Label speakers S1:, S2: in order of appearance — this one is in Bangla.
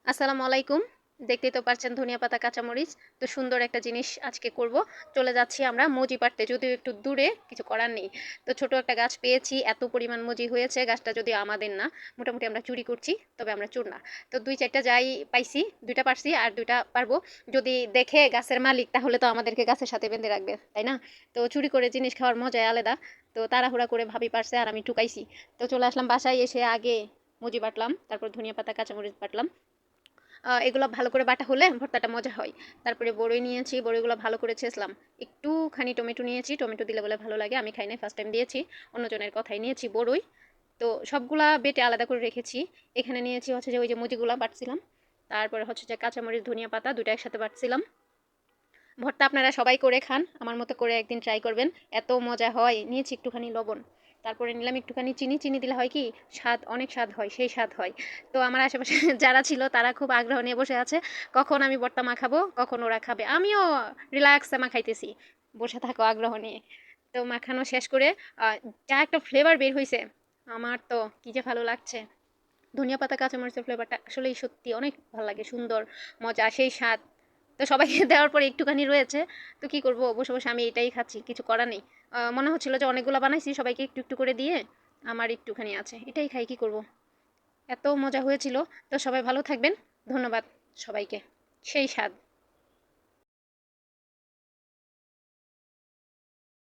S1: আসসালামু আলাইকুম। দেখতেই তো পারছেন ধনিয়া পাতা কাঁচামরিচ। তো সুন্দর একটা জিনিস আজকে করব। চলে যাচ্ছি আমরা মজি পাড়তে, যদিও একটু দূরে, কিছু করার নেই। তো ছোট একটা গাছ পেয়েছি, এত পরিমাণ মজি হয়েছে, গাছটা যদিও আমাদের না, মোটামুটি আমরা চুরি করছি, তবে আমরা চোর না। তো ২-৪টা যাই পাইছি, ২টা পারছি আর ২টা পারবো। যদি দেখে গাছের মালিক তাহলে তো আমাদেরকে গাছের সাথে বেঁধে রাখবে, তাই না? তো চুরি করে জিনিস খাওয়ার মজাই আলাদা। তো তাড়াহুড়া করে ভাবি পারছে আর আমি টুকাইছি। তো চলে আসলাম বাসায়, এসে আগে মজি বাটলাম, তারপর ধনিয়া পাতা কাঁচামরিচ বাটলাম। এগুলো ভালো করে বাটা হলে ভর্তাটা মজা হয়। তারপরে বড়ই নিয়েছি, বড়ইগুলো ভালো করে ছেঁচলাম। একটুখানি টমেটো নিয়েছি, টমেটো দিলে বলে ভালো লাগে, আমি খাই নাই, ফার্স্ট টাইম দিয়েছি। অন্যজনের কথাই নিয়েছি বড়ই। তো সবগুলা বেটে আলাদা করে রেখেছি। এখানে নিয়েছি হচ্ছে যে ওই যে মুজিগুলা বাটছিলাম। তারপরে হচ্ছে যে কাঁচামরিচ ধনিয়া পাতা দুটো একসাথে বাটছিলাম। ভর্তা আপনারা সবাই করে খান, আমার মতো করে একদিন ট্রাই করবেন, এত মজা হয়। নিয়েছি একটুখানি লবণ, তারপরে নিলাম একটুখানি চিনি। চিনি দিলে হয় কি, স্বাদ, অনেক স্বাদ হয়, সেই স্বাদ হয়। তো আমার আশেপাশে যারা ছিল তারা খুব আগ্রহ নিয়ে বসে আছে, কখন আমি ভর্তা মাখাবো, কখন ওরা খাবে। আমিও রিল্যাক্সে মাখাইতেছি, বসে থাকো আগ্রহ নিয়ে। তো মাখানো শেষ করে যা একটা ফ্লেভার বের হয়েছে, আমার তো কি যে ভালো লাগছে। ধনিয়া পাতা কাঁচামরিচের ফ্লেভারটা আসলেই সত্যি অনেক ভালো লাগে, সুন্দর, মজা, সেই স্বাদ। তো সবাইকে দেওয়ার পরে একটুখানি রয়েছে। তো কি করব, বসে বসে আমি এটাই খাচ্ছি, কিছু করার নেই। মনে হচ্ছিল যে অনেকগুলো বানাইছি, সবাইকে একটু একটু করে দিয়ে আমার একটুখানি আছে, এটাই খাই, কি করব। এত মজা হয়েছিল। তো সবাই ভালো থাকবেন। ধন্যবাদ সবাইকে। সেই স্বাদ।